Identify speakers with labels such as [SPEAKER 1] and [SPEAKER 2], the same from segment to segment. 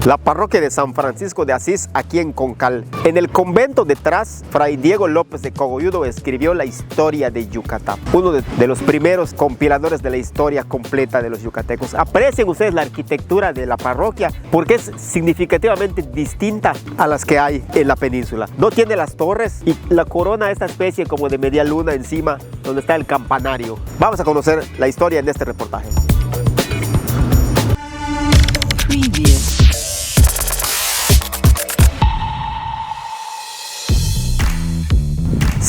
[SPEAKER 1] La parroquia de San Francisco de Asís, aquí en Concal. En el convento detrás, Fray Diego López de Cogolludo escribió la historia de Yucatán. Uno de los primeros compiladores de la historia completa de los yucatecos. Aprecien ustedes la arquitectura de la parroquia porque es significativamente distinta a las que hay en la península. No tiene las torres y la corona esta especie como de media luna encima donde está el campanario. Vamos a conocer la historia en este reportaje.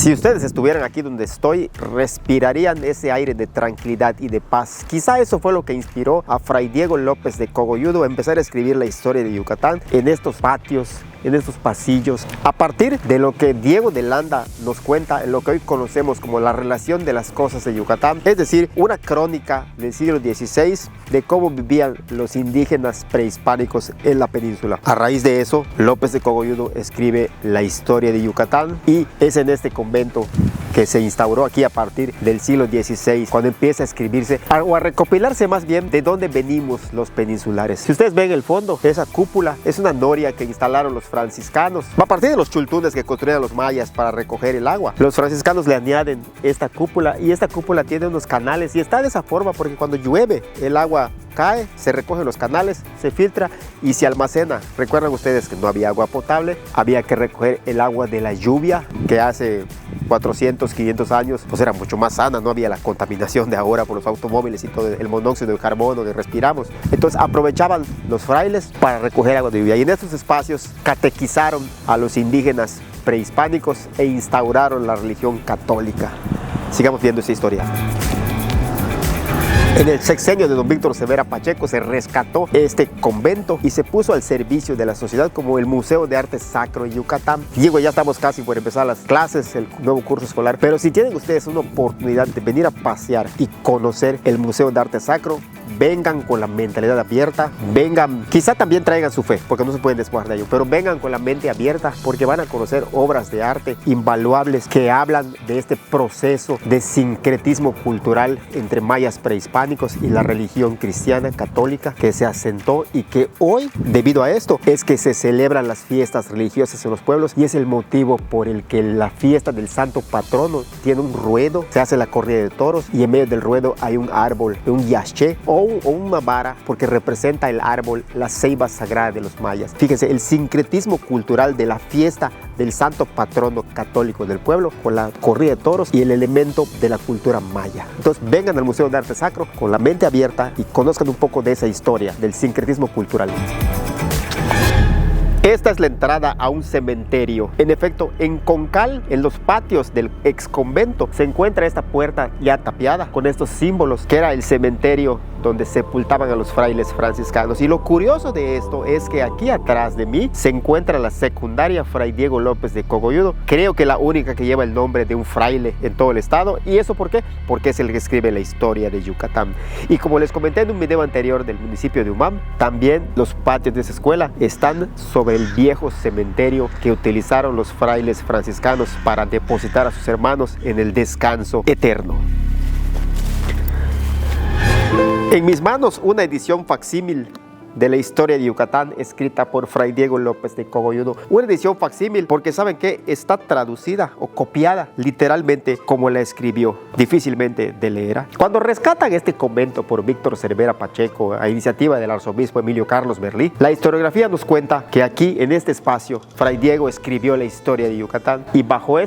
[SPEAKER 1] Si ustedes estuvieran aquí donde estoy, respirarían ese aire de tranquilidad y de paz. Quizá eso fue lo que inspiró a Fray Diego López de Cogolludo a empezar a escribir la historia de Yucatán en estos patios, en estos pasillos, a partir de lo que Diego de Landa nos cuenta en lo que hoy conocemos como la relación de las cosas de Yucatán, es decir, una crónica del siglo XVI de cómo vivían los indígenas prehispánicos en la península. A raíz de eso, López de Cogolludo escribe la historia de Yucatán y es en este convento que se instauró aquí a partir del siglo XVI, cuando empieza a escribirse o a recopilarse más bien de dónde venimos los peninsulares. Si ustedes ven el fondo, esa cúpula es una noria que instalaron los franciscanos. Va a partir de los chultunes que construían los mayas para recoger el agua. Los franciscanos le añaden esta cúpula y esta cúpula tiene unos canales y está de esa forma porque cuando llueve el agua cae, se recoge los canales, se filtra y se almacena. Recuerdan ustedes que no había agua potable, había que recoger el agua de la lluvia, que hace 400, 500 años pues era mucho más sana, no había la contaminación de ahora por los automóviles y todo el monóxido de carbono que respiramos. Entonces aprovechaban los frailes para recoger agua de lluvia y en estos espacios catequizaron a los indígenas prehispánicos e instauraron la religión católica. Sigamos viendo esa historia. En el sexenio de don Víctor Cervera Pacheco se rescató este convento y se puso al servicio de la sociedad como el Museo de Arte Sacro en Yucatán. Diego, ya estamos casi por empezar las clases, el nuevo curso escolar, pero si tienen ustedes una oportunidad de venir a pasear y conocer el Museo de Arte Sacro, vengan con la mentalidad abierta, vengan, quizá también traigan su fe, porque no se pueden despojar de ello, pero vengan con la mente abierta porque van a conocer obras de arte invaluables que hablan de este proceso de sincretismo cultural entre mayas prehispánicos y la religión cristiana católica que se asentó y que hoy, debido a esto, es que se celebran las fiestas religiosas en los pueblos y es el motivo por el que la fiesta del santo patrono tiene un ruedo, se hace la corrida de toros y en medio del ruedo hay un árbol, un yaché o una vara porque representa el árbol, la ceiba sagrada de los mayas. Fíjense, el sincretismo cultural de la fiesta del santo patrono católico del pueblo con la corrida de toros y el elemento de la cultura maya. Entonces vengan al Museo de Arte Sacro con la mente abierta y conozcan un poco de esa historia del sincretismo cultural. Esta es la entrada a un cementerio. En efecto, en Concal, en los patios del ex convento, se encuentra esta puerta ya tapiada con estos símbolos que era el cementerio donde sepultaban a los frailes franciscanos. Y lo curioso de esto es que aquí atrás de mí se encuentra la secundaria Fray Diego López de Cogolludo. Creo que la única que lleva el nombre de un fraile en todo el estado. ¿Y eso por qué? Porque es el que escribe la historia de Yucatán. Y como les comenté en un video anterior del municipio de Humam, también los patios de esa escuela están sobre el viejo cementerio que utilizaron los frailes franciscanos para depositar a sus hermanos en el descanso eterno. En mis manos una edición facsímil de la historia de Yucatán escrita por Fray Diego López de Cogolludo. Una edición facsímil porque saben que está traducida o copiada literalmente como la escribió, difícilmente de leer. Cuando rescatan este convento por Víctor Cervera Pacheco a iniciativa del arzobispo Emilio Carlos Berlí, la historiografía nos cuenta que aquí en este espacio Fray Diego escribió la historia de Yucatán y bajo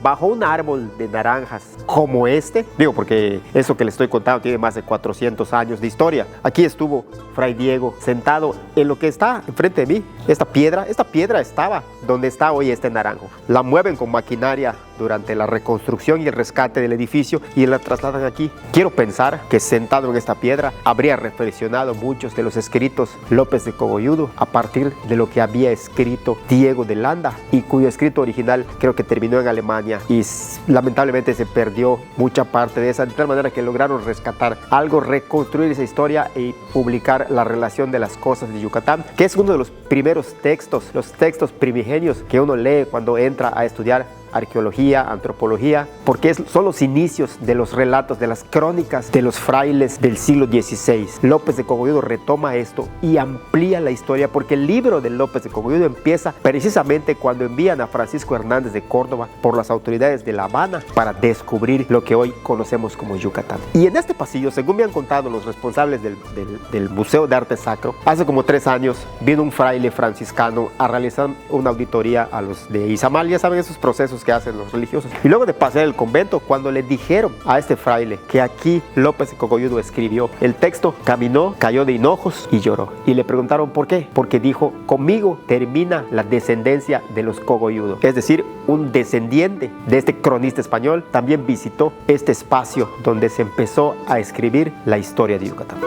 [SPEAKER 1] bajo un árbol de naranjas como este, digo porque eso que les estoy contando tiene más de 400 años de historia. Aquí estuvo Fray Diego sentado en lo que está enfrente de mí, esta piedra estaba donde está hoy este naranjo. La mueven con maquinaria durante la reconstrucción y el rescate del edificio y la trasladan aquí. Quiero pensar que sentado en esta piedra habría reflexionado muchos de los escritos López de Cogolludo a partir de lo que había escrito Diego de Landa y cuyo escrito original creo que terminó en Alemania y lamentablemente se perdió mucha parte de esa, de tal manera que lograron rescatar algo, reconstruir esa historia y publicar la relación de las cosas de Yucatán, que es uno de los primeros textos, los textos primigenios que uno lee cuando entra a estudiar arqueología, antropología, porque son los inicios de los relatos, de las crónicas de los frailes del siglo XVI. López de Cogolludo retoma esto y amplía la historia, porque el libro de López de Cogolludo empieza precisamente cuando envían a Francisco Hernández de Córdoba por las autoridades de La Habana para descubrir lo que hoy conocemos como Yucatán. Y en este pasillo, según me han contado los responsables del Museo de Arte Sacro, hace como 3 años vino un fraile franciscano a realizar una auditoría a los de Izamal. Ya saben esos procesos que hacen los religiosos. Y luego de pasear el convento, cuando le dijeron a este fraile que aquí López de Cogolludo escribió el texto, caminó, cayó de hinojos y lloró. Y le preguntaron por qué. Porque dijo: conmigo termina la descendencia de los Cogolludo. Es decir, un descendiente de este cronista español también visitó este espacio donde se empezó a escribir la historia de Yucatán.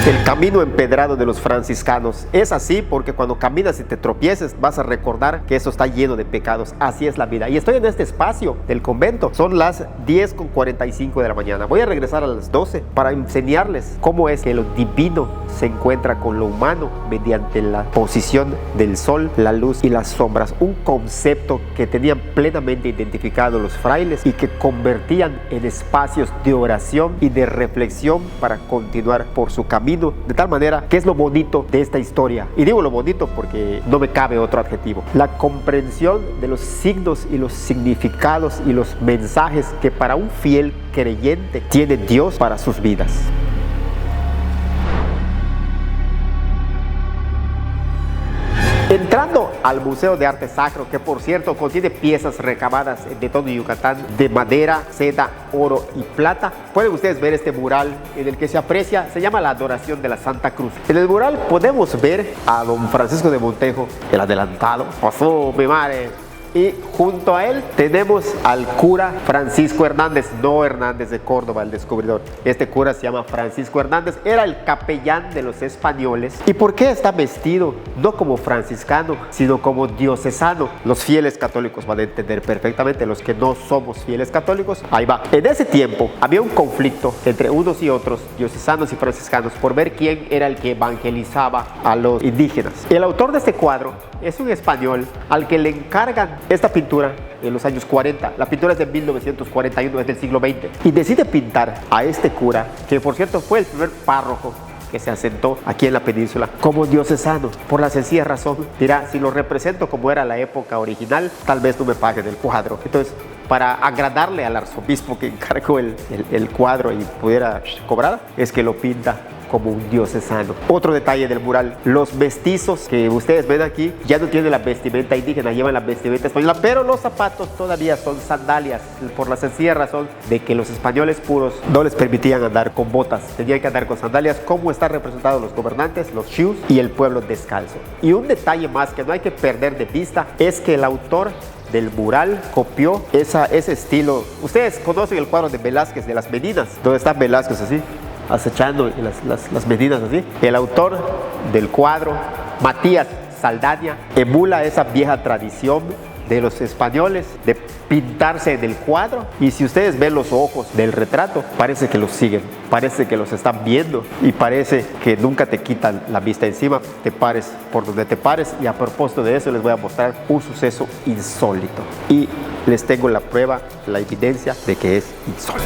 [SPEAKER 1] El camino empedrado de los franciscanos es así porque cuando caminas y te tropieces vas a recordar que eso está lleno de pecados. Así es la vida. Y estoy en este espacio del convento. Son las 10:45 de la mañana. Voy a regresar a las 12 para enseñarles cómo es que lo divino se encuentra con lo humano mediante la posición del sol, la luz y las sombras. Un concepto que tenían plenamente identificado los frailes y que convertían en espacios de oración y de reflexión para continuar por su camino. De tal manera que es lo bonito de esta historia. Y digo lo bonito porque no me cabe otro adjetivo. La comprensión de los signos y los significados y los mensajes que para un fiel creyente tiene Dios para sus vidas. Entrando al Museo de Arte Sacro, que por cierto contiene piezas recabadas de todo Yucatán, de madera, seda, oro y plata, pueden ustedes ver este mural en el que se aprecia, se llama La Adoración de la Santa Cruz. En el mural podemos ver a don Francisco de Montejo, el adelantado, pasó mi madre. Y junto a él tenemos al cura Francisco Hernández, no Hernández de Córdoba, el descubridor. Este cura se llama Francisco Hernández, era el capellán de los españoles. ¿Y por qué está vestido no como franciscano, sino como diocesano? Los fieles católicos van a entender perfectamente, los que no somos fieles católicos, ahí va. En ese tiempo había un conflicto entre unos y otros, diocesanos y franciscanos, por ver quién era el que evangelizaba a los indígenas. El autor de este cuadro es un español al que le encargan esta pintura en los años 40. La pintura es de 1941, es del siglo XX. Y decide pintar a este cura, que por cierto fue el primer párroco que se asentó aquí en la península, como diocesano, por la sencilla razón, dirá, si lo represento como era la época original, tal vez no me paguen el cuadro. Entonces, para agradarle al arzobispo que encargó el cuadro y pudiera cobrar, es que lo pinta como un diocesano. Otro detalle del mural: los mestizos que ustedes ven aquí ya no tienen la vestimenta indígena, llevan la vestimenta española, pero los zapatos todavía son sandalias, por la sencilla razón de que los españoles puros no les permitían andar con botas, tenían que andar con sandalias, como están representados los gobernantes, los shoes, y el pueblo descalzo. Y un detalle más que no hay que perder de vista es que el autor del mural copió ese estilo. Ustedes conocen el cuadro de Velázquez de las Meninas, donde está Velázquez así acechando las medidas así. El autor del cuadro, Matías Saldaña, emula esa vieja tradición de los españoles de pintarse en el cuadro, y si ustedes ven los ojos del retrato, parece que los siguen, parece que los están viendo y parece que nunca te quitan la vista encima, te pares por donde te pares. Y a propósito de eso les voy a mostrar un suceso insólito y les tengo la prueba, la evidencia de que es insólito.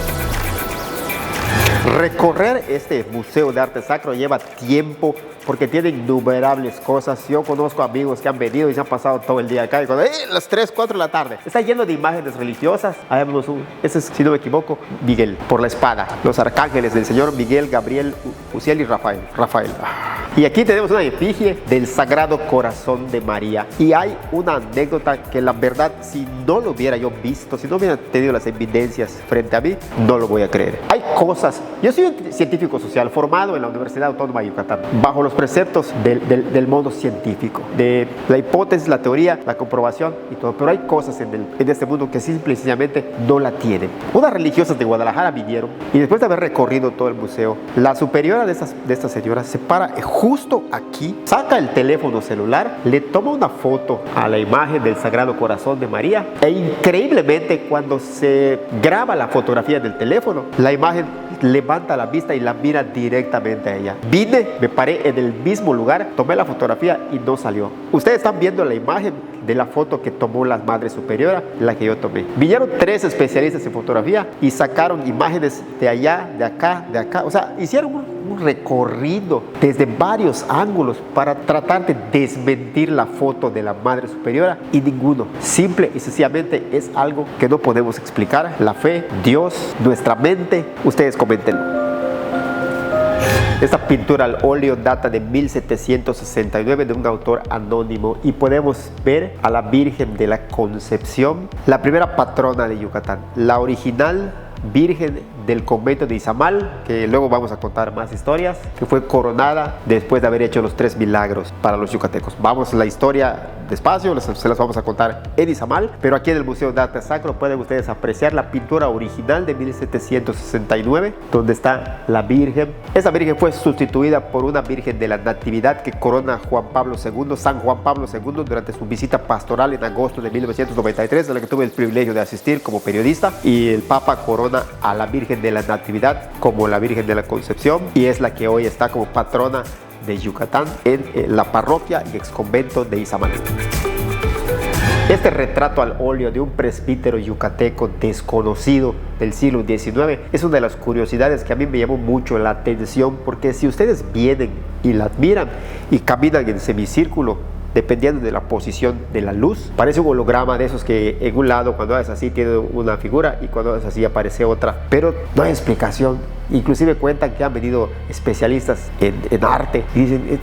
[SPEAKER 1] Recorrer este Museo de Arte Sacro lleva tiempo porque tiene innumerables cosas. Yo conozco amigos que han venido y se han pasado todo el día acá y cuando las 3, 4 de la tarde está lleno de imágenes religiosas. Ahí vemos ese es, si no me equivoco, Miguel por la espada, los arcángeles del Señor, Miguel, Gabriel, Uziel y Rafael. Y aquí tenemos una efigie del Sagrado Corazón de María. Y hay una anécdota que la verdad, si no lo hubiera yo visto, si no hubiera tenido las evidencias frente a mí, no lo voy a creer. Hay cosas. Yo soy un científico social formado en la Universidad Autónoma de Yucatán, bajo los preceptos del modo científico, de la hipótesis, la teoría, la comprobación y todo. Pero hay cosas en este mundo que simple y sencillamente no la tienen. Unas religiosas de Guadalajara vinieron y después de haber recorrido todo el museo, la superiora de estas señoras se para justo aquí, saca el teléfono celular, le toma una foto a la imagen del Sagrado Corazón de María e increíblemente cuando se graba la fotografía del teléfono, la imagen levanta la vista y la mira directamente a ella. Vine, me paré en el mismo lugar, tomé la fotografía y no salió. Ustedes están viendo la imagen de la foto que tomó la Madre Superiora, la que yo tomé. Vinieron 3 especialistas en fotografía y sacaron imágenes de allá, de acá, de acá. O sea, hicieron un recorrido desde varios ángulos para tratar de desmentir la foto de la Madre Superiora, y ninguno. Simple y sencillamente es algo que no podemos explicar. La fe, Dios, nuestra mente. Ustedes coméntenlo. Esta pintura al óleo data de 1769 de un autor anónimo, y podemos ver a la Virgen de la Concepción, la primera patrona de Yucatán, la original Virgen del convento de Izamal, que luego vamos a contar más historias, que fue coronada después de haber hecho los 3 milagros para los yucatecos. Vamos a la historia despacio, se las vamos a contar en Izamal, pero aquí en el Museo de Arte Sacro pueden ustedes apreciar la pintura original de 1769, donde está la Virgen. Esa Virgen fue sustituida por una Virgen de la Natividad que corona Juan Pablo II, San Juan Pablo II, durante su visita pastoral en agosto de 1993, a la que tuve el privilegio de asistir como periodista, y el Papa corona a la Virgen de la Natividad como la Virgen de la Concepción, y es la que hoy está como patrona de Yucatán en la parroquia y exconvento de Izamal. Este retrato al óleo de un presbítero yucateco desconocido del siglo XIX es una de las curiosidades que a mí me llamó mucho la atención, porque si ustedes vienen y la admiran y caminan en semicírculo, dependiendo de la posición de la luz, parece un holograma de esos que en un lado cuando haces así tiene una figura y cuando haces así aparece otra, pero no hay explicación. Inclusive cuentan que han venido especialistas en arte y dicen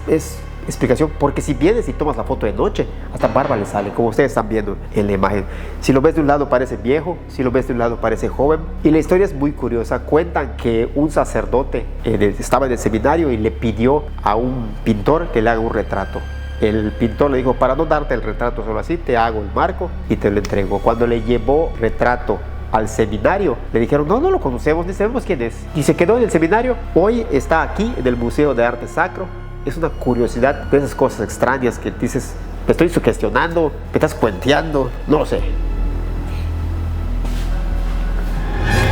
[SPEAKER 1] es explicación, porque si vienes y tomas la foto de noche, hasta barba le sale, como ustedes están viendo en la imagen. Si lo ves de un lado parece viejo, si lo ves de un lado parece joven. Y la historia es muy curiosa. Cuentan que un sacerdote estaba en el seminario y le pidió a un pintor que le haga un retrato. El pintor le dijo: para no darte el retrato solo así, te hago el marco y te lo entrego. Cuando le llevó retrato al seminario, le dijeron: no lo conocemos, ni sabemos quién es. Y se quedó en el seminario. Hoy está aquí en el Museo de Arte Sacro. Es una curiosidad de esas cosas extrañas que dices: me estoy sugestionando, me estás cuenteando, no lo sé.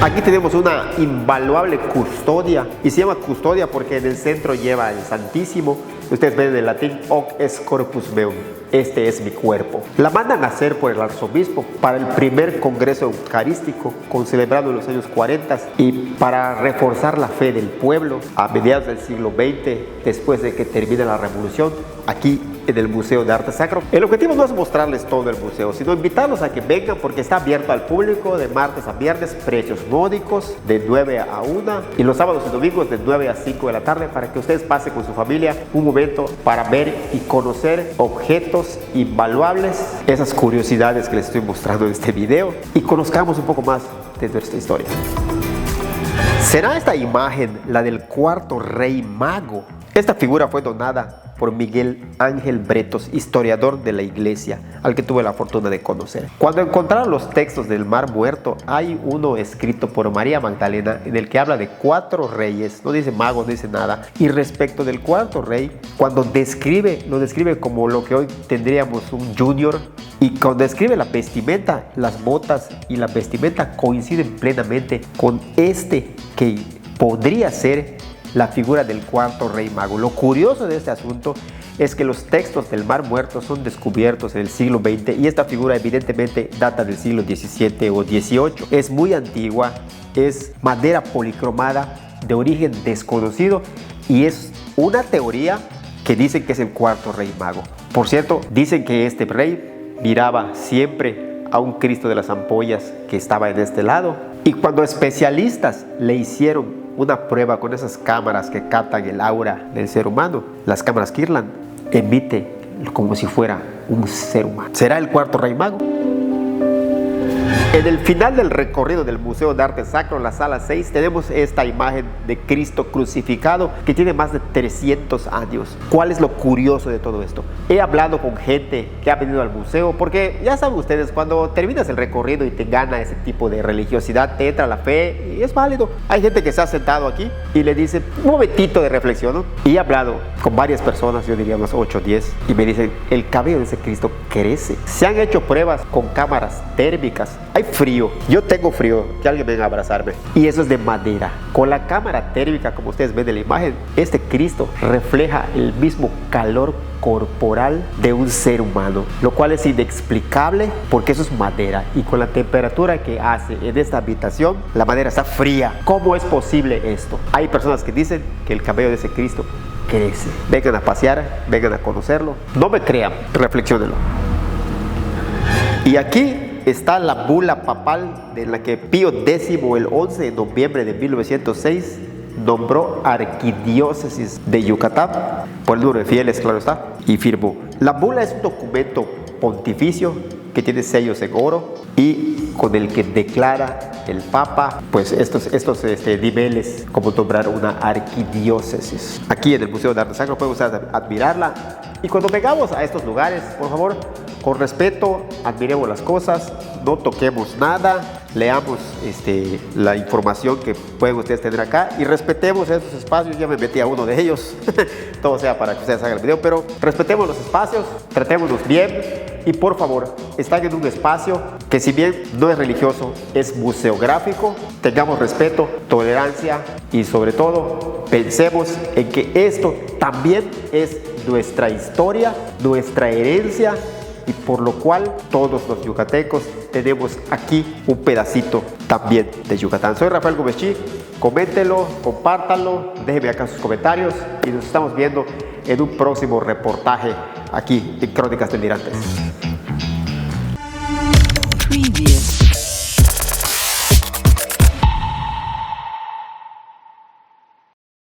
[SPEAKER 1] Aquí tenemos una invaluable custodia, y se llama custodia porque en el centro lleva el Santísimo. Ustedes ven en el latín: hoc est corpus meum, este es mi cuerpo. La mandan a hacer por el arzobispo para el primer congreso eucarístico celebrado en los años 40, y para reforzar la fe del pueblo a mediados del siglo XX, después de que termine la revolución, aquí en el Museo de Arte Sacro. El objetivo no es mostrarles todo el museo, sino invitarlos a que vengan, porque está abierto al público de martes a viernes, precios módicos de 9 a 1, y los sábados y domingos de 9 a 5 de la tarde, para que ustedes pasen con su familia un momento para ver y conocer objetos invaluables, esas curiosidades que les estoy mostrando en este video, y conozcamos un poco más de nuestra historia. ¿Será esta imagen la del cuarto rey mago? Esta figura fue donada por Miguel Ángel Bretos, historiador de la iglesia, al que tuve la fortuna de conocer. Cuando encontraron los textos del Mar Muerto, hay uno escrito por María Magdalena en el que habla de 4 reyes, no dice magos, no dice nada. Y respecto del cuarto rey, cuando lo describe como lo que hoy tendríamos un junior, y cuando describe la vestimenta, las botas y la vestimenta coinciden plenamente con este que podría ser la figura del cuarto rey mago. Lo curioso de este asunto es que los textos del Mar Muerto son descubiertos en el siglo XX, y esta figura evidentemente data del siglo XVII o XVIII. Es muy antigua, es madera policromada de origen desconocido, y es una teoría que dicen que es el cuarto rey mago. Por cierto, dicen que este rey miraba siempre a un Cristo de las ampollas que estaba en este lado, y cuando especialistas le hicieron una prueba con esas cámaras que captan el aura del ser humano, las cámaras Kirlian, emite como si fuera un ser humano. ¿Será el cuarto rey mago? En el final del recorrido del Museo de Arte Sacro, en la sala 6, tenemos esta imagen de Cristo crucificado que tiene más de 300 años. ¿Cuál es lo curioso de todo esto? He hablado con gente que ha venido al museo, porque ya saben ustedes, cuando terminas el recorrido y te gana ese tipo de religiosidad, te entra la fe y es válido. Hay gente que se ha sentado aquí y le dice: un momentito de reflexión, ¿no? Y he hablado con varias personas, yo diría unas 8 o 10, y me dicen: el cabello de ese Cristo crece. Se han hecho pruebas con cámaras térmicas. hay frío, yo tengo frío, que alguien venga a abrazarme. Y eso es de madera. Con la cámara térmica, como ustedes ven en la imagen, este Cristo refleja el mismo calor corporal de un ser humano, lo cual es inexplicable porque eso es madera, y con la temperatura que hace en esta habitación, la madera está fría. ¿Cómo es posible esto? Hay personas que dicen que el cabello de ese Cristo crece. Vengan a pasear, vengan a conocerlo. No me crean, reflexionenlo. Y aquí está la bula papal de la que Pío X, el 11 de noviembre de 1906, nombró arquidiócesis de Yucatán, por el número de fieles, claro está, y firmó. La bula es un documento pontificio que tiene sellos en oro y con el que declara el Papa pues estos niveles como nombrar una arquidiócesis. Aquí en el Museo de Arte Sacro pueden ustedes admirarla, y cuando vengamos a estos lugares, por favor, con respeto, admiremos las cosas, no toquemos nada, leamos la información que pueden ustedes tener acá y respetemos esos espacios. Ya me metí a uno de ellos, todo sea para que ustedes hagan el video, pero respetemos los espacios, tratémonos bien. Y por favor, están en un espacio que, si bien no es religioso, es museográfico. Tengamos respeto, tolerancia y sobre todo pensemos en que esto también es nuestra historia, nuestra herencia, y por lo cual todos los yucatecos tenemos aquí un pedacito también de Yucatán. Soy Rafael Gómez Chi, coméntenlo, compártanlo, déjenme acá sus comentarios y nos estamos viendo en un próximo reportaje aquí en Crónicas Delirantes.
[SPEAKER 2] Previous.